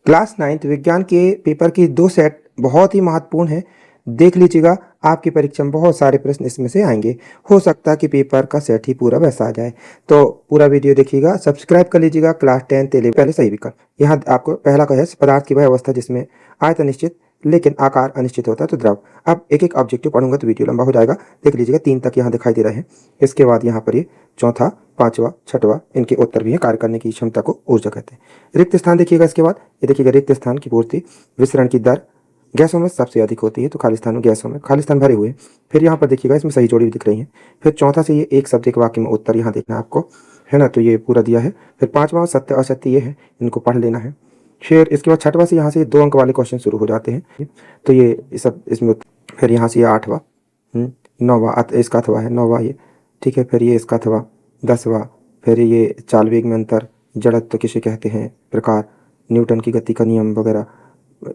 Class 9th विज्ञान के paper की 2 सेट बहुत ही महत्वपूर्ण है। देख लीजिएगा, आपकी परीक्षा में बहुत सारे प्रश्न इसमें से आएंगे। हो सकता है कि पेपर का सेट ही पूरा वैसा आ जाए, तो पूरा वीडियो देखिएगा। सब्सक्राइब कर लीजिएगा। क्लास 10th 11 पहले सही विकल्प। यहाँ आपको पहला का है पदार्थ की वह अवस्था जिसमें आयतन निश्चित लेकिन आकार अनिश्चित होता है, तो द्रव। अब एक एक ऑब्जेक्टिव पढ़ूंगा तो वीडियो लंबा हो जाएगा। देख लीजिएगा, 3 तक यहाँ दिखाई दे रहे हैं। इसके बाद यहाँ पर ये चौथा, पांचवा, छठवा, इनके उत्तर भी है। कार्य करने की क्षमता को ऊर्जा कहते हैं। रिक्त स्थान देखिएगा। इसके बाद ये देखिएगा, रिक्त स्थान की पूर्ति, विसरण की दर गैसों में सबसे अधिक होती है, तो खाली स्थान में गैसों में खाली स्थान भरे हुए। फिर यहाँ पर देखिएगा, इसमें सही जोड़ी भी दिख रही है। फिर चौथा से ये एक शब्द एक वाक्य में उत्तर यहाँ देखना है आपको, है ना, तो ये पूरा दिया है। फिर पांचवा सत्य असत्य ये है, इनको पढ़ लेना है। फिर इसके बाद छठवा से यहाँ से 2 अंक वाले क्वेश्चन शुरू हो जाते हैं, तो ये सब इसमें। फिर यहाँ से ये 8वां, 9वां इसका अथवा है, 9वां ये, ठीक है। फिर ये इसका अथवा 10वां। फिर ये चाल वेग में अंतर, जड़त्व तो किसे कहते हैं, प्रकार, न्यूटन की गति का नियम वगैरह।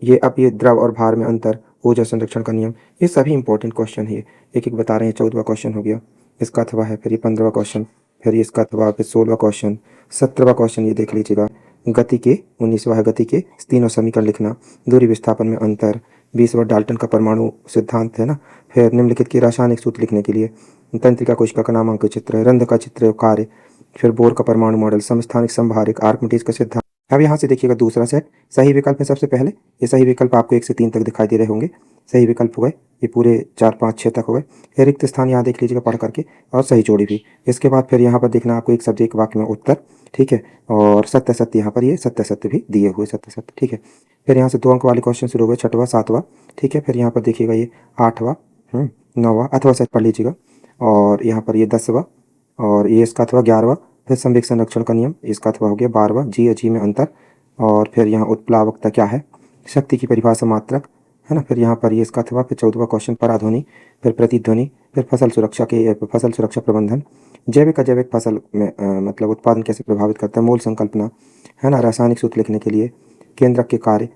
ये अब ये द्रव और भार में अंतर, ऊर्जा संरक्षण का नियम, ये सभी इंपॉर्टेंट क्वेश्चन है। एक एक बता रहे हैं। 14वां क्वेश्चन हो गया, इसका अथवा है। फिर ये 15वां क्वेश्चन, फिर ये इसका अथवा, फिर 16वां क्वेश्चन, 17वां क्वेश्चन ये देख लीजिएगा। गति के 19वां है, गति के तीनों समीकरण लिखना, दूरी विस्थापन में अंतर। 20वां डाल्टन का परमाणु सिद्धांत है ना। फिर निम्नलिखित के रासायनिक सूत्र लिखने के लिए तंत्रिका कोशिका का नामांक चित्र है, रंध्र का चित्र कार्य। फिर बोर का परमाणु मॉडल, समस्थानिक संभारिक, आर्किमिडीज का सिद्धांत। अब यहाँ से देखिएगा दूसरा सेट सही विकल्प है। सबसे पहले ये सही विकल्प आपको 1 से 3 तक दिखाई दे रहे होंगे। सही विकल्प हो गए ये पूरे 4, 5, 6 तक हो गए। ये रिक्त स्थान यहाँ देख लीजिएगा पढ़ करके, और सही जोड़ी भी। इसके बाद फिर यहाँ पर देखना आपको एक शब्द एक वाक्य में उत्तर, ठीक है। और सत्य सत्य यहाँ पर ये सत्य सत्य भी दिए हुए, सत्य सत्य, ठीक है। फिर यहाँ से 2 अंक वाले क्वेश्चन शुरू हो गए, 6वां 7वां, ठीक है। फिर यहाँ पर देखिएगा ये 8वां, 9वां अथवा सेट पढ़ लीजिएगा। और यहाँ पर ये 10वां, और ये इसका अथवा 11वां। फिर संवेग संरक्षण का नियम, इसका अथवा हो गया 12वां, जी और जी में अंतर। और फिर यहाँ उत्प्लावकता क्या है, शक्ति की परिभाषा मात्रक, है ना। फिर यहाँ पर ये इसका अथवा। फिर 14वां क्वेश्चन पराध्वनि, फिर प्रतिध्वनि, फिर फसल सुरक्षा प्रबंधन, जैविक अजैविक फसल में मतलब उत्पादन कैसे प्रभावित करता है, मूल संकल्पना, है ना, रासायनिक सूत्र लिखने के लिए, केंद्रक के कार्य।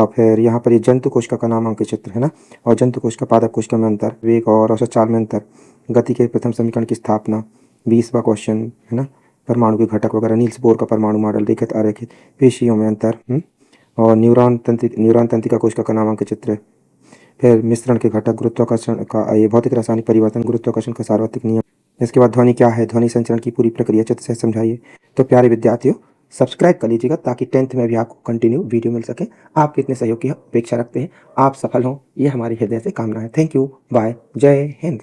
फिर यहाँ पर ये जंतु कोशिका का नामांक चित्र, है ना, और जंतु कोशिका पादप कोशिका में अंतर, वेग और औसत चाल में अंतर, गति के प्रथम समीकरण की स्थापना। 20वां क्वेश्चन, है ना, परमाणु के घटक वगैरह, नील्स बोर का परमाणु मॉडल, रेखित अरेखित, पेशियों में अंतर, और न्यूरॉन तंत्रिका कोशिका का नामांक चित्र। फिर मिश्रण के घटक, गुरुत्वाकर्षण का ये भौतिक रासायनिक परिवर्तन, गुरुत्वाकर्षण का सार्वत्रिक नियम। इसके बाद ध्वनि क्या है, ध्वनि संचरण की पूरी प्रक्रिया चित्र से समझाइए। तो प्यारे विद्यार्थियों, सब्सक्राइब कर लीजिएगा ताकि 10th में भी आपको कंटिन्यू वीडियो मिल सके। आपके इतने सहयोग की अपेक्षा रखते हैं। आप सफल हों, ये हमारी हृदय से कामना है। थैंक यू, बाय, जय हिंद।